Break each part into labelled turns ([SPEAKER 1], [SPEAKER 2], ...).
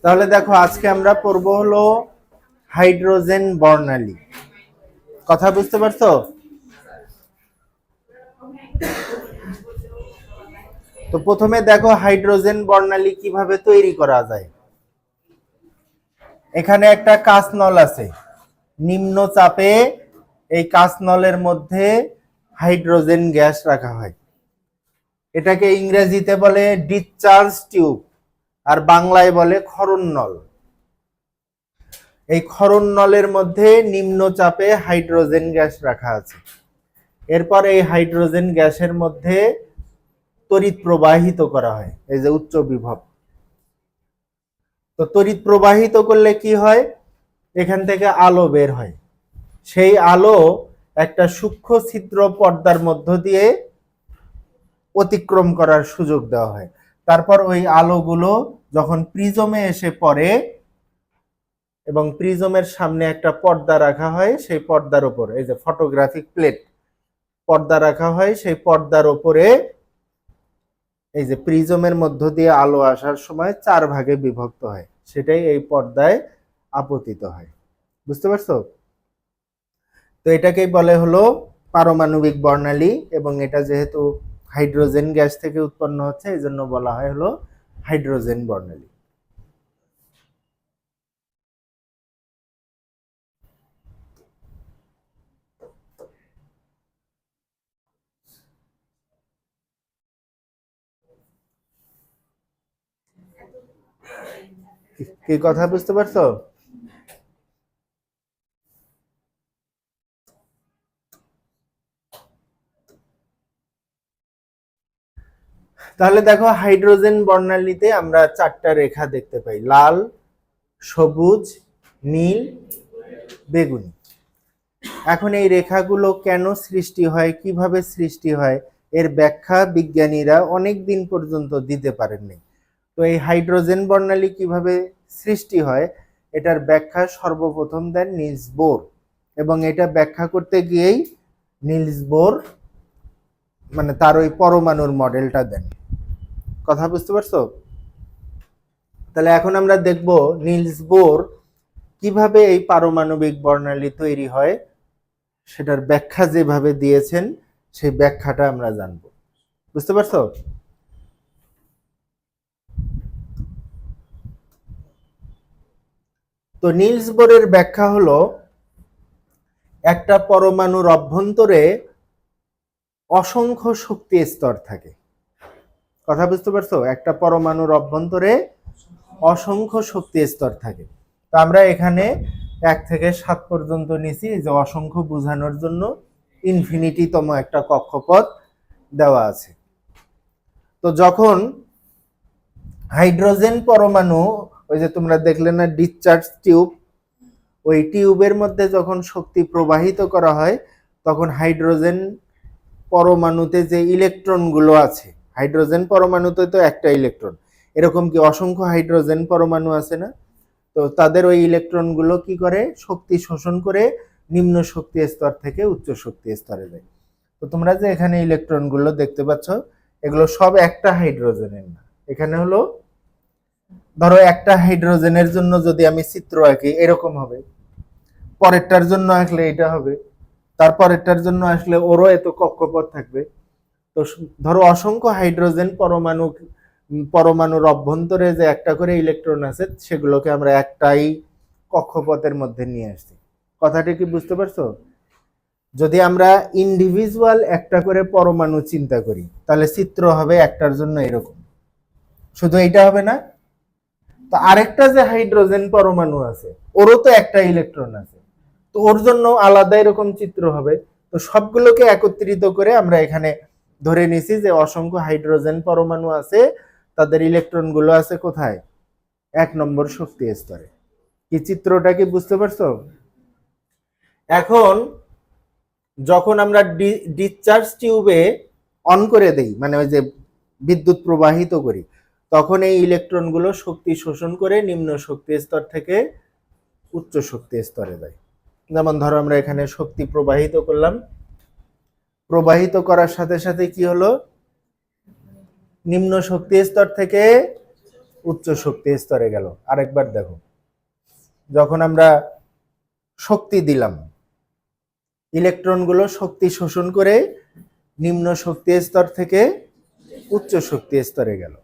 [SPEAKER 1] তাহলে দেখো আজকে আমরা পড়বো হলো হাইড্রোজেন বর্ণালী। কথা বুঝতে পারছো? তো প্রথমে দেখো হাইড্রোজেন বর্ণালী কিভাবে তৈরি করা যায়। এখানে একটা কাঁচ নল আছে, নিম্ন চাপে এই কাঁচ নলের মধ্যে হাইড্রোজেন গ্যাস রাখা হয়। এটাকে ইংরেজিতে বলে ডিসচার্জ টিউব, আর বাংলায় বলে ক্ষরণ নল। এই ক্ষরণ নলের মধ্যে নিম্ন চাপে হাইড্রোজেন গ্যাস রাখা আছে। এরপর এই হাইড্রোজেন গ্যাসের মধ্যে তড়িৎ প্রবাহিত করা হয়, এই যে উচ্চ বিভব। তো তড়িৎ প্রবাহিত করলে কি হয়, এখান থেকে আলো বের হয়। সেই আলো একটা সূক্ষ্ম ছিদ্র পর্দার মধ্য দিয়ে অতিক্রম করার সুযোগ দেওয়া হয়। তারপর ওই আলোগুলো যখন প্রিজমে এসে পড়ে এবং প্রিজমের সামনে একটা পর্দা রাখা হয়, সেই পর্দার উপর এই যে ফটোগ্রাফিক প্লেট পর্দা রাখা হয়, সেই পর্দার উপরে এই যে প্রিজমের মধ্য দিয়ে আলো আসার সময় 4 ভাগে বিভক্ত হয়, সেটাই এই পর্দায় আপতিত হয়। বুঝতে পারছো? তো এটাকেই বলে হলো পারমাণবিক বর্ণালী, এবং এটা যেহেতু হাইড্রোজেন গ্যাস থেকে উৎপন্ন হচ্ছে এই জন্য বলা হয় হলো হাইড্রোজেন বর্ণালী। কি কথা বুঝতে পারছো? তাহলে দেখো হাইড্রোজেন বর্ণালীতে আমরা 4টা রেখা দেখতে পাই, লাল, সবুজ, নীল, বেগুনি। এখন এই রেখাগুলো কেন সৃষ্টি হয়, কিভাবে সৃষ্টি হয়, এর ব্যাখ্যা বিজ্ঞানীরা অনেক দিন পর্যন্ত দিতে পারেননি। তো এই হাইড্রোজেন বর্ণালী কিভাবে সৃষ্টি হয় এটার ব্যাখ্যা সর্বপ্রথম দেন নিলস বোর, এবং এটা ব্যাখ্যা করতে গিয়েই নিলস বোর মানে তার ওই পরমাণুর মডেলটা দেন। কথা বুঝতে পারছো? তাহলে এখন আমরা দেখব নিলস বোর কিভাবে এই পারমাণবিক বর্ণালী তৈরি হয়, সেটার ব্যাখ্যা যেভাবে দিয়েছেন সেই ব্যাখ্যাটা আমরা জানব। বুঝতে পারছো? তো নিলস বোরের ব্যাখ্যা হলো একটা পরমাণুর অভ্যন্তরে অসংখ্য শক্তি স্তর থাকে। কথা বুঝতে পারছো? একটা পরমাণুর অভ্যন্তরে অসংখ্য শক্তি স্তর থাকে। তো আমরা এখানে 1 থেকে 7 পর্যন্ত নিছি, যে অসংখ্য বোঝানোর জন্য ইনফিনিটিতম একটা কক্ষপথ দেওয়া আছে। তো যখন হাইড্রোজেন পরমাণু, ওই যে তোমরা দেখলে না ডিসচার্জ টিউব, ওই টিউবের মধ্যে যখন শক্তি প্রবাহিত করা হয় তখন হাইড্রোজেন পরমাণুতে যে ইলেকট্রনগুলো আছে, হাইড্রোজেন পরমাণুতে তো একটা ইলেকট্রন, এরকম কি অসংখ্য হাইড্রোজেন পরমাণু আছে না? তো তাদের ওই ইলেকট্রনগুলো কি করে, শক্তি শোষণ করে নিম্ন শক্তি স্তর থেকে উচ্চ শক্তি স্তরে যায়। তো তোমরা যে এখানে ইলেকট্রনগুলো দেখতে পাচ্ছ এগুলো সব একটা হাইড্রোজেনের না। এখানে হলো ধরো একটা হাইড্রোজেনের জন্য যদি আমি চিত্র আঁকি এরকম হবে, পরেরটার জন্য আঁকলে এটা হবে, তারপরেরটার জন্য আসলে ওরও এত কক্ষপথ থাকবে। তো ধরো অসংখ্য হাইড্রোজেন পরমাণুর অভ্যন্তরে যে একটা করে ইলেকট্রন আছে সেগুলোকে আমরা একটাই কক্ষপথের মধ্যে নিয়ে আসছি। কথাটা কি বুঝতে পারছো? যদি আমরা ইন্ডিভিজুয়াল একটা করে পরমাণু চিন্তা করি তাহলে চিত্র হবে একটার জন্য এরকম, শুধু এইটা হবে না, তো আরেকটা যে হাইড্রোজেন পরমাণু আছে ওরও তো একটা ইলেকট্রন আছে, তো ওর জন্য আলাদা এরকম চিত্র হবে। তো সবগুলোকে একত্রিত করে আমরা এখানে ধরে নিছি যে অসংখ্য হাইড্রোজেন পরমাণু আছে, তাদের ইলেকট্রন গুলো আছে কোথায়, 1 নম্বর শক্তি স্তরে। কি চিত্রটা কি বুঝতে পারছো? এখন যখন আমরা ডিসচার্জ টিউবে অন করে দেই, মানে ওই যে বিদ্যুৎ প্রবাহিত করি, তখন এই ইলেকট্রন গুলো শক্তি শোষণ করে নিম্ন শক্তি স্তর থেকে উচ্চ শক্তি স্তরে যায়। যেমন ধরো আমরা এখানে শক্তি প্রবাহিত করলাম, প্রবাহিত করার সাথে সাথে কি হলো, নিম্ন শক্তি স্তর থেকে উচ্চ শক্তি স্তরে গেল। আরেকবার দেখো, যখন আমরা শক্তি দিলাম, ইলেকট্রনগুলো শক্তি শোষণ করে নিম্ন শক্তি স্তর থেকে উচ্চ শক্তি স্তরে গেল।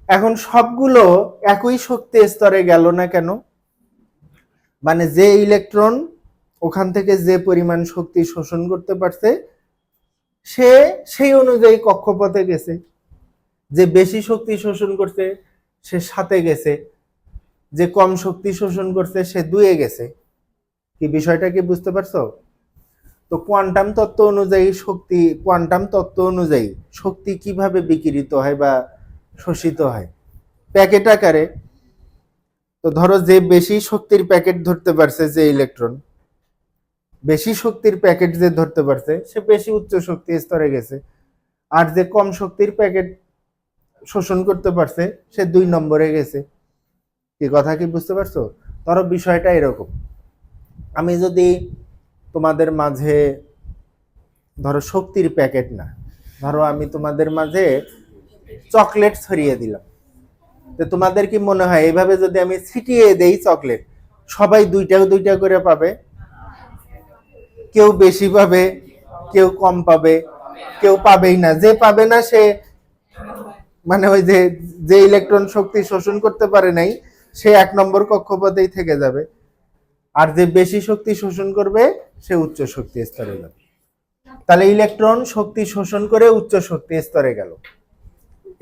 [SPEAKER 1] এখন সবগুলো একই শক্তি স্তরে গেল না কেন? মানে যে ইলেকট্রন ওখান থেকে যে পরিমাণ শক্তি শোষণ করতে পারছে সে সেই অনুযায়ী কক্ষপথে গেছে। যে বেশি শক্তি শোষণ করছে সে 7-এ গেছে, যে কম শক্তি শোষণ করছে সে 2-এ গেছে। কি বিষয়টা কি বুঝতে পারছো? তো কোয়ান্টাম তত্ত্ব অনুযায়ী শক্তি কিভাবে বিকিরিত হয় বা শোষিত হয়? প্যাকেট আকারে। তো ধরো যে বেশি শক্তির প্যাকেট ধরতে পারছে, যে ইলেকট্রন বেশি শক্তির প্যাকেট যে ধরতে পারছে সে বেশি উচ্চ শক্তি স্তরে গেছে, আর যে কম শক্তির প্যাকেট শোষণ করতে পারছে সে 2 নম্বরে গেছে। কি কথা কি বুঝতে পারছো? ধরো বিষয়টা এরকম, আমি যদি তোমাদের মাঝে, ধরো শক্তির প্যাকেট না, ধরো আমি তোমাদের মাঝে চকলেট ছড়িয়ে দিলাম, তো তোমাদের কি মনে হয় এইভাবে যদি আমি ছিটিয়ে দেই চকলেট, সবাই দুইটা করে পাবে? কেউ বেশি পাবে, কেউ কম পাবে, কেউ পাবেই না। যে পাবে না সে মানে ওই যে ইলেকট্রন শক্তি শোষণ করতে পারে নাই সে 1 নম্বর কক্ষপথেই থেকে যাবে, আর যে বেশি শক্তি শোষণ করবে সে উচ্চ শক্তি স্তরে যাবে। তাহলে ইলেকট্রন শক্তি শোষণ করে উচ্চ শক্তি স্তরে গেল।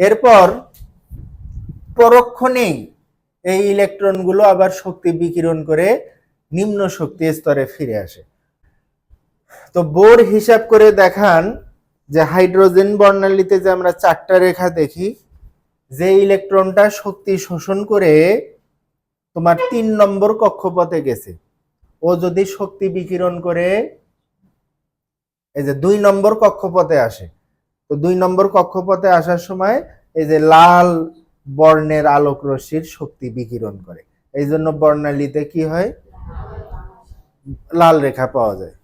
[SPEAKER 1] এরপর পরক্ষণেই এই ইলেকট্রনগুলো আবার শক্তি বিকিরণ করে নিম্ন শক্তি স্তরে ফিরে আসে। তো বোর হিসাব করে দেখান যে হাইড্রোজেন বর্ণালীতে যে আমরা 4টা রেখা দেখি, যে ইলেকট্রনটা শক্তি শোষণ করে তোমার 3 নম্বর কক্ষপথে গেছে, ও যদি শক্তি বিকিরণ করে এই যে 2 নম্বর কক্ষপথে আসে, তো 2 নম্বর কক্ষপথে আসার সময় এই যে লাল বর্ণের আলোক রশ্মির শক্তি বিকিরণ করে, এই জন্য বর্ণালীতে কি হয়? লাল রেখা পাওয়া যায়।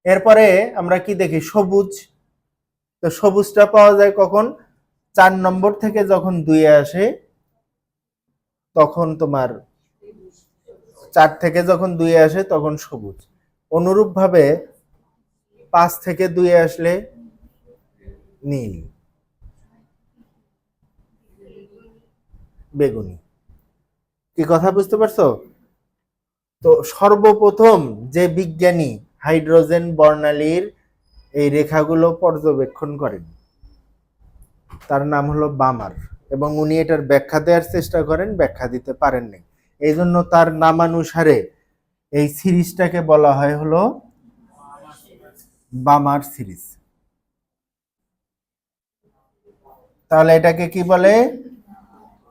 [SPEAKER 1] এরপরে আমরা কি দেখি? সবুজ। তো সবুজটা পাওয়া যায় কখন? 4 নম্বর থেকে যখন 2-এ আসে তখন তোমার 4 থেকে যখন 2-এ আসে তখন সবুজ। অনুরূপভাবে 5 থেকে 2-এ আসলে নীল, বেগুনি। কি কথা বুঝতে পারছো? তো সর্বপ্রথম যে বিজ্ঞানী হাইড্রোজেন বর্ণালীর এই রেখাগুলো পর্যবেক্ষণ করেন তার নাম হলো বামার, এবং উনি এটার ব্যাখ্যা দেওয়ার চেষ্টা করেন, ব্যাখ্যা দিতে পারেননি। এই জন্য তার নামানুসারে এই সিরিজটাকে বলা হয় হলো বামার সিরিজ। তাহলে এটাকে কি বলে?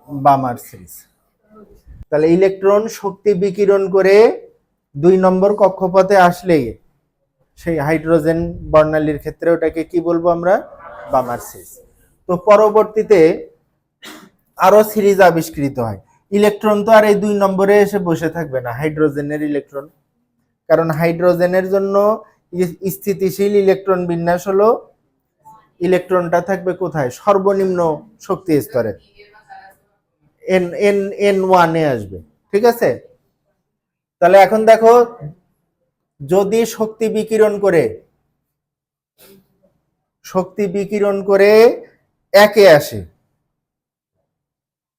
[SPEAKER 1] বামার সিরিজ। তাহলে ইলেকট্রন শক্তি বিকিরণ করে 2 নম্বর কক্ষপথে আসলেই সেই হাইড্রোজেন বর্ণালীর ক্ষেত্রে ওটাকে কি বলবো আমরা? বামার সিরিজ। তো পরবর্তীতে আরো সিরিজ আবিষ্কৃত হয়। ইলেকট্রন তো আর এই 2 নম্বরে এসে বসে থাকবে না, হাইড্রোজেনের ইলেকট্রন, কারণ হাইড্রোজেনের জন্য স্থিতিশীল ইলেকট্রন বিন্যাস হলো ইলেকট্রনটা থাকবে কোথায়? সর্বনিম্ন শক্তি স্তরে, N1-এ আসবে। ঠিক আছে? তাহলে এখন দেখো, যদি শক্তি বিকিরণ করে 1-এ আসে,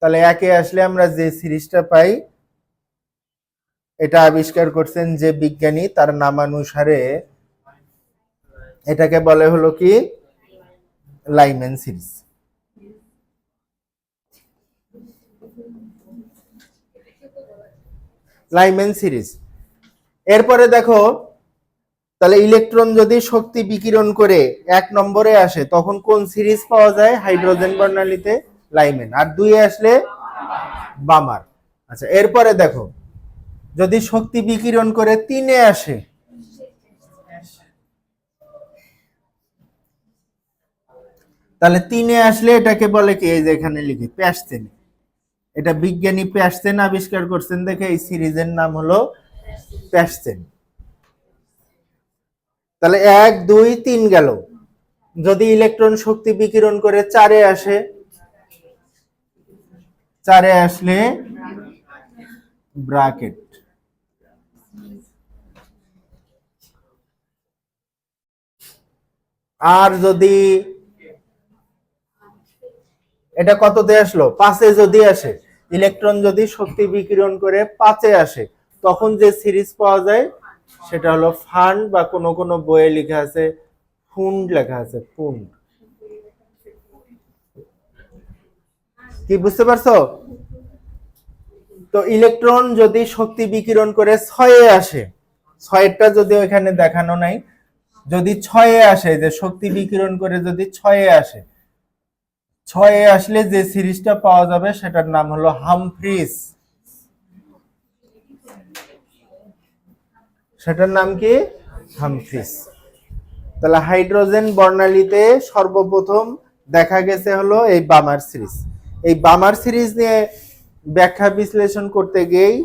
[SPEAKER 1] তাহলে 1-এ আসলে আমরা যে সিরিজটা পাই এটা আবিষ্কার করছেন যে বিজ্ঞানী, তার নামানুসারে এটাকে বলে হলো কি? Lyman series. Lyman series. এরপরে দেখো, তাহলে ইলেকট্রন যদি শক্তি বিকিরণ করে 1 নম্বরে আসে তখন কোন সিরিজ পাওয়া যায় হাইড্রোজেন বর্ণালীতে? লাইম্যান। আর 2-এ আসলে বামার। আচ্ছা, এরপরে দেখো, যদি শক্তি বিকিরণ করে 3-এ আসে, তাহলে 3-এ আসলে এটাকে বলে কি? এই যে এখানে লিখি প্যাসচেন। এটা বিজ্ঞানী প্যাসচেন আবিষ্কার করছেন, দেখে এই সিরিজের নাম হলো প্যাসচেন। তাহলে 1, 2, 3 গেল। যদি ইলেকট্রন শক্তি বিকিরণ করে 4-এ আসে, 4 এ আসলে ব্র্যাকেট। আর যদি এটা কততে আসলো, 5 এ যদি আসে, ইলেকট্রন যদি শক্তি বিকিরণ করে 5 এ আসে, তখন যে সিরিজ পাওয়া যায় সেটা হলো ফান্ড, বা কোনো কোনো বইয়ে লেখা আছে ফুন্ড, লেখা আছে ফুন্ড। কি বুঝতে পারছো? তো ইলেকট্রন যদি শক্তি বিকিরণ করে 6 এ আসে, 6টা যদি ওখানে দেখানো নাই, যদি 6 এ আসে, যে শক্তি বিকিরণ করে যদি 6 এ আসে, 6 এ আসলে যে সিরিজটা পাওয়া যাবে সেটার নাম হলো হামফ্রিজ। সেটার নাম কি? হামফ্রিজ। তাহলে হাইড্রোজেন বর্ণালীতে সর্বপ্রথম দেখা গেছে হলো এই বামার সিরিজ। এই বামার সিরিজ নিয়ে ব্যাখ্যা বিশ্লেষণ করতে গিয়েই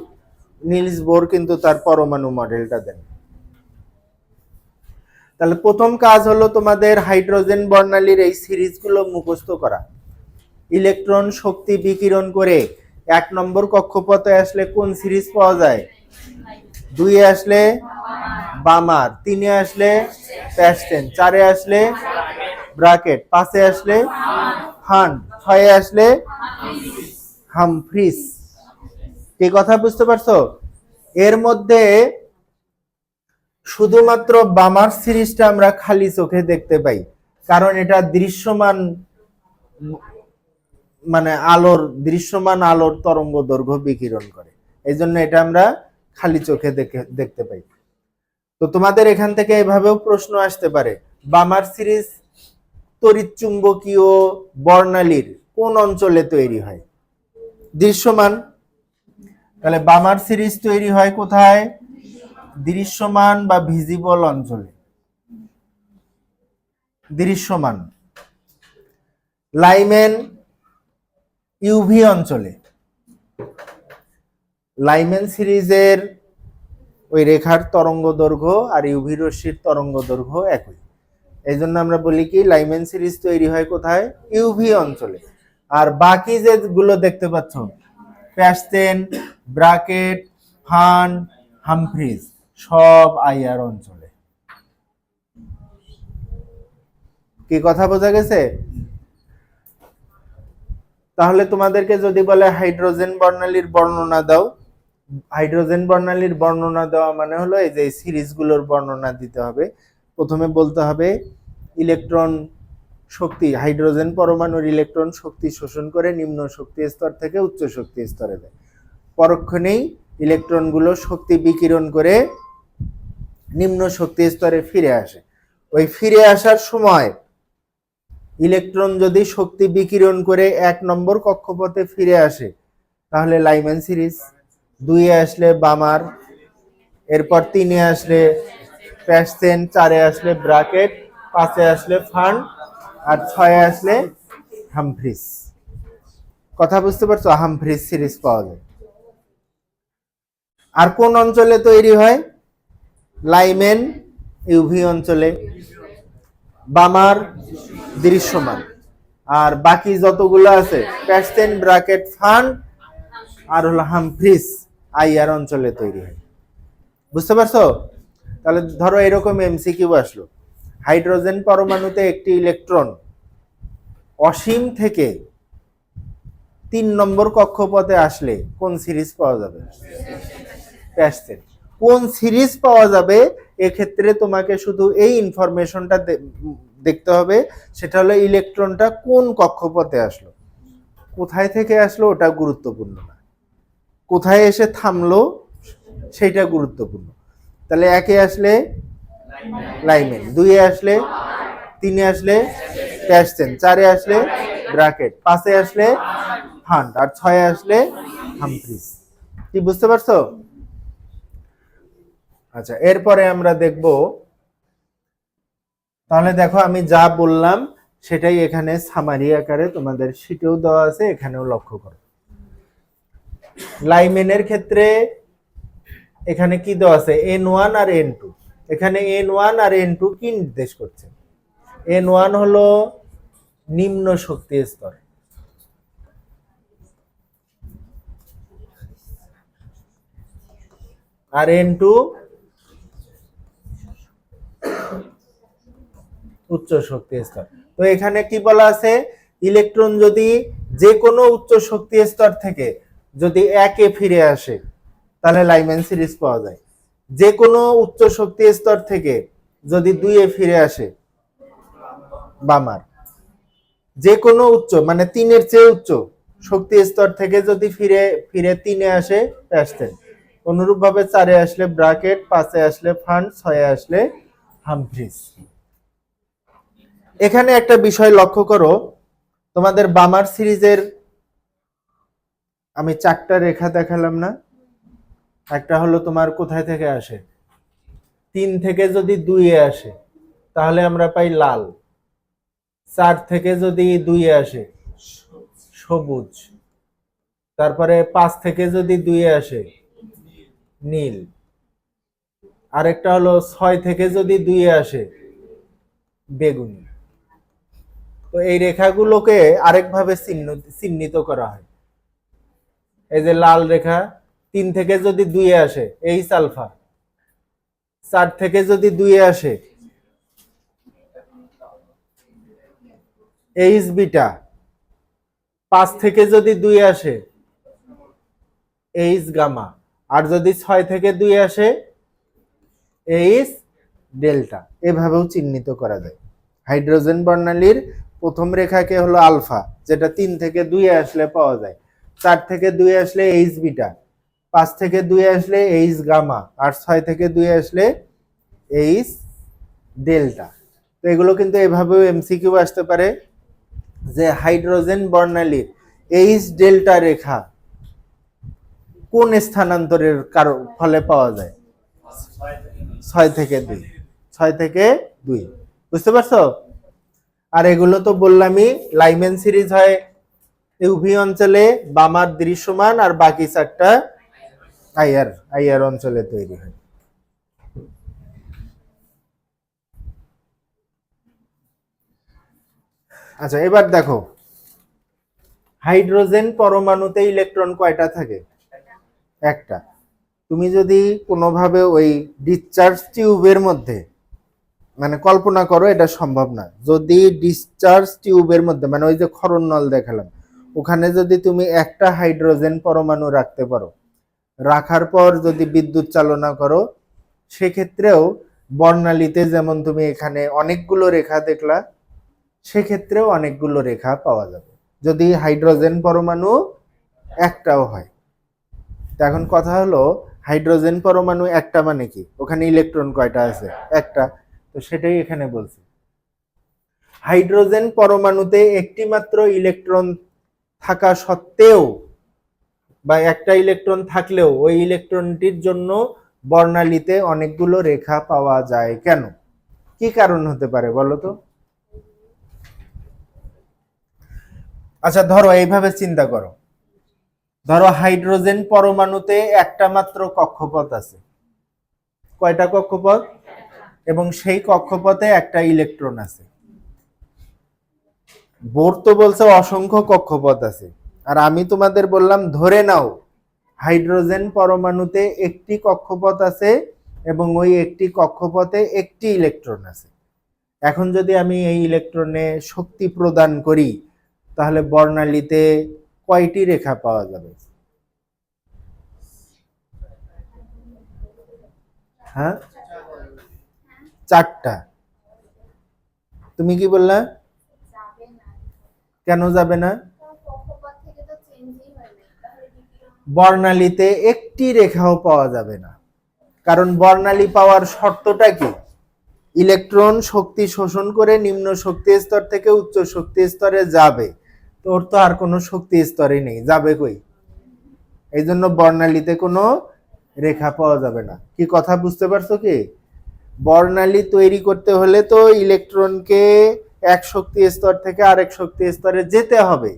[SPEAKER 1] নিলস বোর কিন্তু তার পরমাণু মডেলটা দেন। তাহলে প্রথম কাজ হলো তোমাদের হাইড্রোজেন বর্ণালীর এই সিরিজগুলো মুখস্থ করা। ইলেকট্রন শক্তি বিকিরণ করে 1 নম্বর কক্ষপথে আসলে কোন সিরিজ পাওয়া যায়? 2 এ আসলে বামার, 3 এ আসলে প্যাস্টেন, 4 এ আসলে ব্র্যাকেট, 5 এ আসলে ফান্ড, 6 এ আসলে হামফ্রিজ। কি কথা বুঝতে পারছো? এর মধ্যে শুধুমাত্র বামার সিরিজটা আমরা খালি চোখে দেখতে পাই, কারণ এটা দৃশ্যমান, মানে দৃশ্যমান আলোর তরঙ্গ দৈর্ঘ্য বিকিরণ করে, এই জন্য এটা আমরা খালি চোখে দেখতে পাই। তো তোমাদের এখান থেকে এভাবেও প্রশ্ন আসতে পারে, বামার সিরিজ তড়িৎ চুম্বকীয় বর্ণালীর কোন অঞ্চলে তৈরি হয়? দৃশ্যমান। তাহলে বামার সিরিজ তৈরি হয় কোথায়? দৃশ্যমান বা ভিজিবল অঞ্চলে। দৃশ্যমান। লাইমেন ইউভি অঞ্চলে। লাইমেন সিরিজের ওই রেখার তরঙ্গ দৈর্ঘ্য আর ইউভি রশ্মির তরঙ্গ দৈর্ঘ্য একই, এই জন্য আমরা বলি কি লাইমেন সিরিজ তৈরি হয় কোথায়? ইউভি অঞ্চলে। আর বাকি যেগুলো দেখতে পাচ্ছ, প্যাস্টেন, ব্র্যাকেট, ফান্ড, হামফ্রিজ, সব আইআর অঞ্চলে। কি কথা বোঝা গেছে? তাহলে তোমাদেরকে যদি বলে হাইড্রোজেন বর্ণালীর বর্ণনা দাও, হাইড্রোজেন বর্ণালীর বর্ণনা দেওয়া মানে হলো এই যে সিরিজগুলোর বর্ণনা দিতে হবে। প্রথমে বলতে হবে ইলেকট্রন শক্তি, হাইড্রোজেন পরমাণুর ইলেকট্রন শক্তি শোষণ করে নিম্ন শক্তি স্তর থেকে উচ্চ শক্তি স্তরে দেয়। পরক্ষণেই ইলেকট্রনগুলো শক্তি বিকিরণ করে নিম্ন শক্তি স্তরে ফিরে আসে। ওই ফিরে আসার সময় ইলেকট্রন যদি শক্তি বিকিরণ করে 1 নম্বর কক্ষপথে ফিরে আসে, তাহলে লাইম্যান সিরিজ। 2 এ আসলে বামার, এরপর 3 এ আসলে প্যাস্টেন, 4 এ আসলে ব্র্যাকেট, 5 এ আসলে ফান্ড, আর 6 এ আসলে হামফ্রিজ। কথা বুঝতে পারছো? হামফ্রিজ সিরিজ পাওয়া যায়। আর কোন অঞ্চলে তৈরি হয়? লাইমেন ইউভি অঞ্চলে, বামার দৃশ্যমান, আর বাকি যতগুলো আছে প্যাস্টেন, ব্র্যাকেট, ফান্ড আর হলো হামফ্রিজ আইআর অঞ্চলে তৈরি হয়। বুঝতে পারছো? তাহলে ধরো এরকম এমসিকিউ আসলো, হাইড্রোজেন পরমাণুতে একটি ইলেকট্রন অসীম থেকে 3 নম্বর কক্ষপথে আসলে কোন সিরিজ পাওয়া যাবে? প্যাস্টেন। কোন সিরিজ পাওয়া যাবে এক্ষেত্রে তোমাকে শুধু এই ইনফরমেশনটা দেখতে হবে, সেটা হলো ইলেকট্রনটা কোন কক্ষপথে আসলো। কোথায় থেকে আসলো ওটা গুরুত্বপূর্ণ না, কোথায় এসে থামলো সেটা গুরুত্বপূর্ণ। তাহলে 1 এ আসলে লাইমেন, 2 এ আসলে, 3 এ আসলে প্যাস্টেন, 4 এ আসলে ব্র্যাকেট, 5 এ আসলে ফান্ড, আর 6 এ আসলে হামফ্রিজ। কি বুঝতে পারছো? আচ্ছা, এরপরে আমরা দেখব, তাহলে দেখো আমি যা বললাম সেটাই এখানে সামারি আকারে তোমাদের শীটেও দেওয়া আছে, এখানেও লক্ষ্য করো। লাইমেনের ক্ষেত্রে এখানে কি দেওয়া আছে? N1 আর N2। এখানে N1 আর N2 কি নির্দেশ করছে? N1 হলো নিম্ন শক্তি স্তর, আর N2 উচ্চ শক্তি স্তর। তো এখানে কি বলা আছে, ইলেকট্রন যদি যে কোনো উচ্চ শক্তি স্তর থেকে যদি একে ফিরে আসে তাহলে লাইম্যান সিরিজ পাওয়া যায়। যে কোনো উচ্চ শক্তি স্তর থেকে যদি 2 ফিরে আসে বামার, যে কোনো উচ্চ মানে 3 চেয়ে উচ্চ শক্তি স্তর থেকে যদি ফিরে ফিরে 3 আসে প্যাস্টেন, অনুরূপ ভাবে 4 আসলে ব্রাকেট, 5 আসলে ফান্ড, 6 আসলে হামফ্রিজ। এখানে একটা বিষয় লক্ষ্য করো, তোমাদের বামার সিরিজের আমি 4টা রেখা দেখালাম না, একটা হলো তোমার কোথায় থেকে আসে, 3 থেকে যদি 2 আসে তাহলে আমরা পাই লাল, 4 থেকে যদি 2 আসে সবুজ, তারপরে 5 থেকে যদি 2 আসে নীল, আরেকটা হলো 6 থেকে যদি 2 আসে বেগুনি। তো এই রেখাগুলোকে আরেকভাবে চিহ্নিত করা হয়। এই যে লাল রেখা, 3 থেকে যদি 2 আসে এইচ আলফা, 4 থেকে যদি 2 আসে এইচ বিটা, 5 থেকে যদি 2 আসে এইচ গামা, আর যদি 6 থেকে 2 আসে এইচ ডেল্টা। এভাবেও চিহ্নিত করা যায়। হাইড্রোজেন বর্ণালীর প্রথম রেখাকে হলো আলফা, যেটা 3 থেকে 2 আসলে পাওয়া যায়, 4 থেকে 2 আসলে এইচ বিটা, 5 থেকে 2 আসলে এইচ গামা, আর 6 থেকে 2 আসলে এইচ ডেল্টা। তো এগুলো কিন্তু এভাবেও এমসিকিউ আসতে পারে যে হাইড্রোজেন বর্ণালীর এইচ ডেল্টা রেখা কোন স্থানান্তরের ফলে পাওয়া যায়, 6 থেকে 2, 6 থেকে 2, বুঝতে পারছো? আর এগুলো তো বললামই, লাইম্যান সিরিজ হয় ইউভি অঞ্চলে বামার দৃশ্যমান, আর বাকি 4টা আইআর অঞ্চলে তৈরি হয়। আচ্ছা, এবার দেখো হাইড্রোজেন পরমাণুতে ইলেকট্রন কয়টা থাকে? একটা। তুমি যদি কোনোভাবে ওই ডিসচার্জ টিউবের মধ্যে, মানে কল্পনা করো এটা সম্ভব না, যদি ডিসচার্জ টিউবের মধ্যে মানে ওই যে ক্ষরণ নল দেখালাম, ওখানে যদি তুমি একটা হাইড্রোজেন পরমাণু রাখতে পারো, রাখার পর যদি বিদ্যুৎ চালনা করো, সেক্ষেত্রেও বর্ণালীতে যেমন তুমি এখানে অনেকগুলো রেখা দেখলা, সেক্ষেত্রেও অনেকগুলো রেখা পাওয়া যাবে যদি হাইড্রোজেন পরমাণু একটাও হয়। তো এখন কথা হলো, হাইড্রোজেন পরমাণু একটা মানে কি, ওখানে ইলেকট্রন কয়টা আছে? একটা। তো সেটাই এখানে বলছি, হাইড্রোজেন পরমাণুতে একটি মাত্র ইলেকট্রন থাকা সত্ত্বেও বা একটা ইলেকট্রন থাকলেও ওই ইলেকট্রনটির জন্য বর্ণালীতে অনেকগুলো রেখা পাওয়া যায় কেন? কি কারণ হতে পারে বলো তো? আচ্ছা ধরো এইভাবে চিন্তা করো, ধরো হাইড্রোজেন পরমাণুতে একটা মাত্র কক্ষপথ আছে। কয়টা কক্ষপথ? এবং সেই কক্ষপথে একটা ইলেকট্রন আছে। বোর তো বলছে অসংখ্য কক্ষপথ আছে, আর আমি তোমাদের বললাম ধরে নাও হাইড্রোজেন পরমাণুতে একটি কক্ষপথ আছে এবং ওই একটি কক্ষপথে একটি ইলেকট্রন আছে। এখন যদি আমি এই ইলেকট্রনে শক্তি প্রদান করি তাহলে বর্ণালীতে কয়টি রেখা পাওয়া যাবে? হ্যাঁ, 4টা। তুমি কি বললা? কেন যাবে না? বর্ণালীতে একটি রেখাও পাওয়া যাবে না, কারণ বর্ণালী পাওয়ার শর্তটা কি? ইলেকট্রন শক্তি শোষণ করে নিম্ন শক্তি স্তর থেকে উচ্চ শক্তি স্তরে যাবে, তো ওর তো আর কোনো শক্তি স্তরে নেই, যাবে কই? এই জন্য বর্ণালীতে কোনো রেখা পাওয়া যাবে না। কি কথা বুঝতে পারছো কি? বর্ণালী তৈরি করতে হলে তো ইলেকট্রনকে এক শক্তি স্তর থেকে আরেক শক্তি স্তরে যেতে হবে,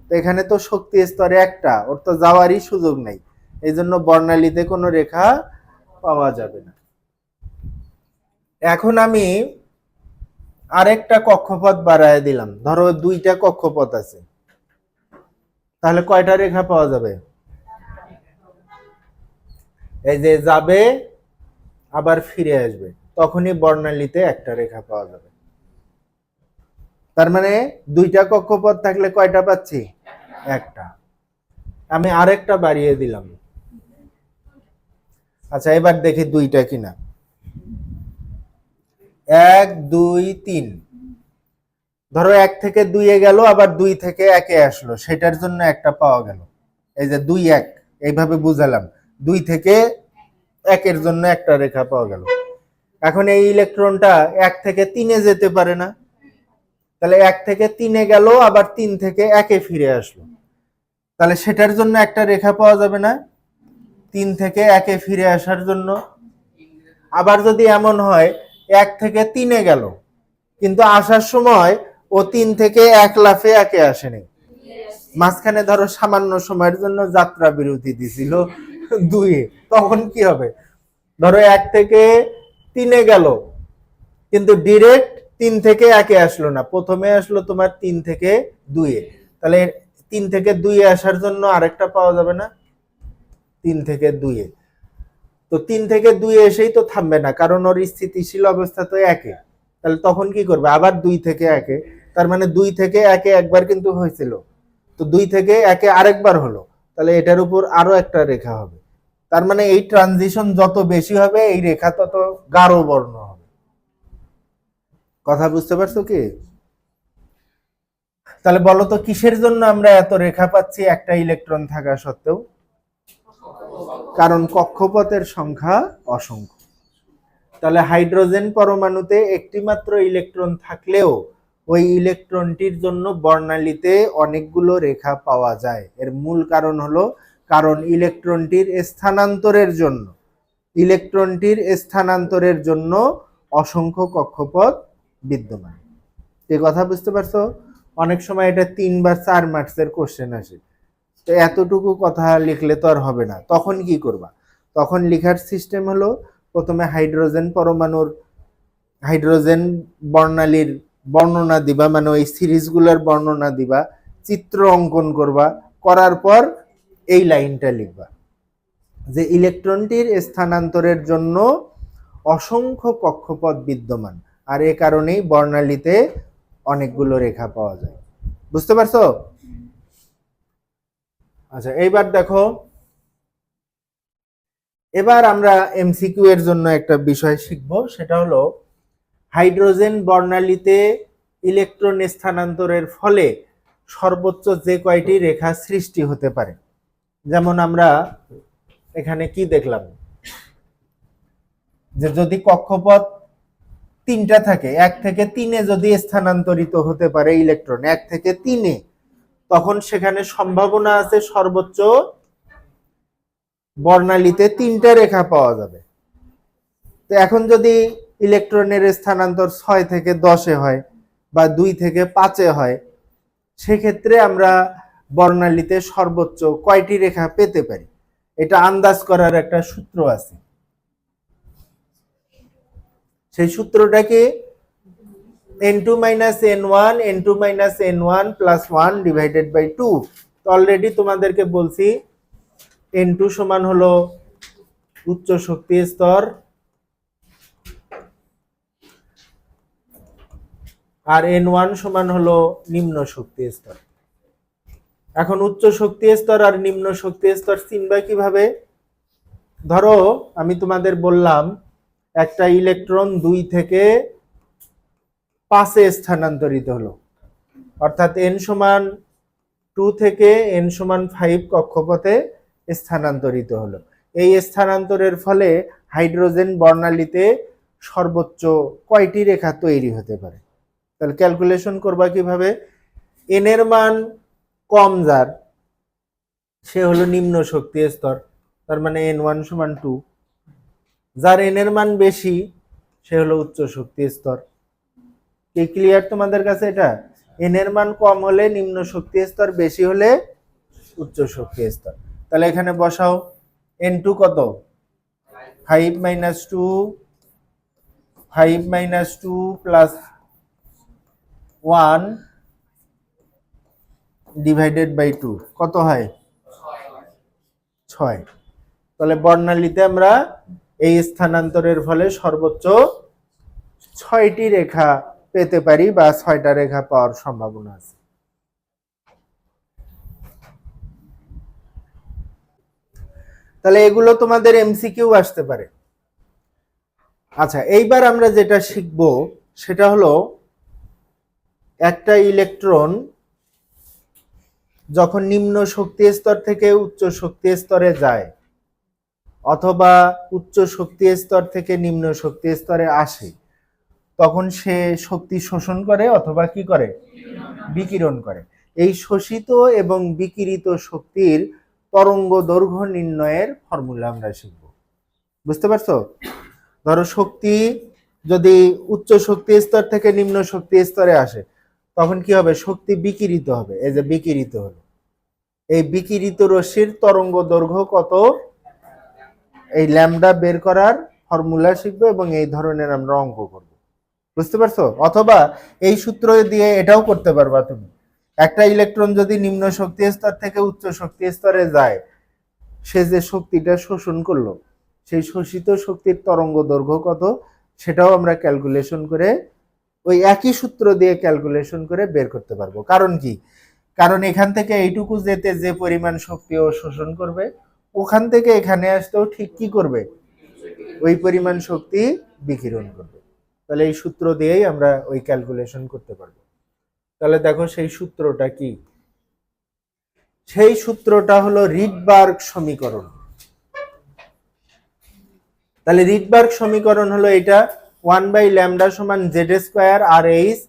[SPEAKER 1] তো এখানে তো শক্তি স্তরে একটা, ওর তো যাওয়ারই সুযোগ নেই, এই জন্য বর্ণালীতে কোনো রেখা পাওয়া যাবে না। এখন আমি আরেকটা কক্ষপথ বাড়ায় দিলাম, ধরো 2টা কক্ষপথ আছে, তাহলে কয়টা রেখা পাওয়া যাবে? এই যে যাবে আবার ফিরে আসবে, তখনই বর্ণালীতে একটা রেখা পাওয়া যাবে। তার মানে দুইটা কক্ষপথ থাকলে কয়টা পাচ্ছি? একটা। আমি আরেকটা বাড়িয়ে দিলাম। আচ্ছা, এবার দেখি দুইটা কিনা। 1 2 3, ধরো 1 থেকে 2 এ গেল, আবার 2 থেকে 1 এ আসলো, সেটার জন্য একটা পাওয়া গেল। এই যে 2 1 এইভাবে বুঝালাম, 2 থেকে 1 এর জন্য একটা রেখা পাওয়া গেল। এখন এই ইলেকট্রনটা 1 থেকে 3 এ যেতে পারে না, তাহলে 1 থেকে 3 এ গেল, আবার 3 থেকে 1 এ ফিরে আসলো, তাহলে সেটার জন্য একটা রেখা পাওয়া যাবে না 3 থেকে 1 এ ফিরে আসার জন্য? আবার যদি এমন হয় 1 থেকে 3 এ গেল, কিন্তু আসার সময় ও 3 থেকে 1 লাফে 1 এ আসেনি, মাঝখানে ধরো সামান্য সময়ের জন্য যাত্রা বিরতি দিছিল 2 এ, তখন কি হবে? ধরো 1 থেকে 3 এ গেল, কিন্তু ডিরেক্ট 3 থেকে 1 এ আসলো না, প্রথমে আসলো তোমার 3 থেকে 2 এ, তাহলে 3 থেকে 2 এ আসার জন্য আরেকটা পাওয়া যাবে না 3 থেকে 2 এ। তো 3 থেকে 2 এ এসেই তো থামবে না, কারণ ওর স্থিতিশীল অবস্থা তো 1 এ, তাহলে তখন কি করবে? আবার 2 থেকে 1 এ, তার মানে 2 থেকে 1 এ একবার কিন্তু হয়েছিল, তো 2 থেকে 1 এ আরেকবার হলো, তাহলে এটার উপর আরো একটা রেখা হবে। তার মানে এই ট্রানজিশন যত বেশি হবে, এই রেখা তত গাঢ় বর্ণ হবে। কথা বুঝতে পারছো কি? তাহলে বলো তো কিসের জন্য আমরা এত রেখা পাচ্ছি একটা ইলেকট্রন থাকা সত্ত্বেও? কারণ কক্ষপথের সংখ্যা অসংখ্য। তাহলে হাইড্রোজেন পরমাণুতে একটি মাত্র ইলেকট্রন থাকলেও ওই ইলেকট্রনটির জন্য বর্ণালীতে অনেকগুলো রেখা পাওয়া যায়। এর মূল কারণ হলো, কারণ ইলেকট্রনটির জন্য অসংখ্য কক্ষপথ বিদ্যমান। এই কথা বুঝতে পারছো? অনেক সময় এটা 3 বা 4 মার্কসের কোশ্চেন আসে, তো এতটুকু কথা লিখলে তো আর হবে না। তখন কি করবা? তখন লিখার সিস্টেম হলো, প্রথমে হাইড্রোজেন বর্ণালীর বর্ণনা দিবা, মানে ওই সিরিজগুলোর বর্ণনা দিবা, চিত্র অঙ্কন করবা, করার পর এই লাইনটা লিখবা যে ইলেকট্রনটির স্থানান্তরের জন্য অসংখ্য কক্ষপথ বিদ্যমান, আর এ কারণেই বর্ণালীতে অনেকগুলো রেখা পাওয়া যায়। বুঝতে পারছো? আচ্ছা, এইবার দেখো, এবার আমরা এমসিকিউ এর জন্য একটা বিষয় শিখব, সেটা হলো হাইড্রোজেন বর্ণালীতে ইলেকট্রন স্থানান্তরের ফলে সর্বোচ্চ যে কয়টি রেখা সৃষ্টি হতে পারে। যেমন আমরা এখানে কি দেখলাম, যে যদি কক্ষপথ 3টা থাকে, 1 থেকে 3 এ যদি স্থানান্তরিত হতে পারে ইলেকট্রন 1 থেকে 3 এ, তখন সেখানে সম্ভাবনা আছে সর্বোচ্চ বর্ণালীতে 3টা রেখা পাওয়া যাবে। তো এখন যদি ইলেকট্রনের স্থানান্তর 6 থেকে 10 এ হয় বা 2 থেকে 5 এ হয়, সেক্ষেত্রে আমরা বর্ণালীতে সর্বোচ্চ কয়টি রেখা পেতে পারি? এটা আন্দাজ করার একটা সূত্র আছে। সেই সূত্রটা কি? n2 n1 n2 n1 plus 1 divided by 2। তো অলরেডি তোমাদেরকে বলছি n2 সমান হলো উচ্চ শক্তি স্তর, আর n1 সমান হলো নিম্ন শক্তি স্তর। এখন উচ্চ শক্তি স্তর আর নিম্ন শক্তি স্তর চিনবা কিভাবে? ধরো আমি তোমাদের বললাম একটা ইলেকট্রন 2 থেকে 5 এ স্থানান্তরিত হলো, অর্থাৎ n সমান 2 থেকে n সমান 5 কক্ষপথে স্থানান্তরিত হলো। এই স্থানান্তরের ফলে হাইড্রোজেন বর্ণালীতে সর্বোচ্চ কয়টি রেখা তৈরি হতে পারে? তাহলে ক্যালকুলেশন করবা কিভাবে? n এর মান কম যার, সে হলো নিম্ন শক্তি স্তর, তার মানে n1 সমান 2। যার n এর মান বেশি, সে হলো উচ্চ শক্তি স্তর। কি ক্লিয়ার তোমাদের কাছে? এটা n এর মান কম হলে নিম্ন শক্তি স্তর, বেশি হলে উচ্চ শক্তি স্তর। তাহলে এখানে বসাও, n2 কত? 5 - 2 5 - 2 plus 1 divided by 2 কত হয়? 6। তাহলে বর্ণালীতে আমরা এই স্থানান্তরের ফলে সর্বোচ্চ 6টি রেখা পেতে পারি বা 6টা রেখা পাওয়ার সম্ভাবনা আছে। তাহলে এগুলো তোমাদের এমসিকিউ আসতে পারে। আচ্ছা, এইবার আমরা যেটা শিখব সেটা হলো একটা ইলেকট্রন যখন নিম্ন শক্তি স্তর থেকে উচ্চ শক্তি স্তরে যায় অথবা উচ্চ শক্তি স্তর থেকে নিম্ন শক্তি স্তরে আসে, তখন সে শক্তি শোষণ করে অথবা কি করে, বিকিরণ করে। এই শোষিত এবং বিকিরিত শক্তির তরঙ্গ দৈর্ঘ্য নির্ণয়ের ফর্মুলা আমরা শিখব। বুঝতে পারছো? ধরো শক্তি যদি উচ্চ শক্তি স্তর থেকে নিম্ন শক্তি স্তরে আসে, তখন কি হবে, শক্তি বিকিরিত হবে। এই যে বিকিরিত হলো, এই বিকিরিত রশ্মির তরঙ্গ দৈর্ঘ্য কত, এই ল্যামডা বের করার ফর্মুলা শিখবো এবং এই ধরনের আমরা অঙ্ক করব। বুঝতে পারছো? অথবা এই সূত্র দিয়ে এটাও করতে পারবা তুমি, একটা ইলেকট্রন যদি নিম্ন শক্তি স্তর থেকে উচ্চ শক্তি স্তরে যায়, সে যে শক্তিটা শোষণ করলো সেই শোষিত শক্তির তরঙ্গ দৈর্ঘ্য কত সেটাও আমরা ক্যালকুলেশন করে ওই একই সূত্র দিয়ে ক্যালকুলেশন করে বের করতে পারবো। কারণ কি, কারণ এখান থেকে এইটুকু যেতে যে পরিমাণ শক্তি ও শোষণ করবে, ওখান থেকে এখানে আসতেও ঠিক কি করবে, ওই পরিমাণ শক্তি বিকিরণ করবে। তাহলে এই সূত্র দিয়েই আমরা ওই ক্যালকুলেশন করতে পারবো। তাহলে দেখো সেই সূত্রটা কি, সেই সূত্রটা হলো রিডবার্গ সমীকরণ। তাহলে রিডবার্গ সমীকরণ হলো এটা, 1/λ সমান Z square R H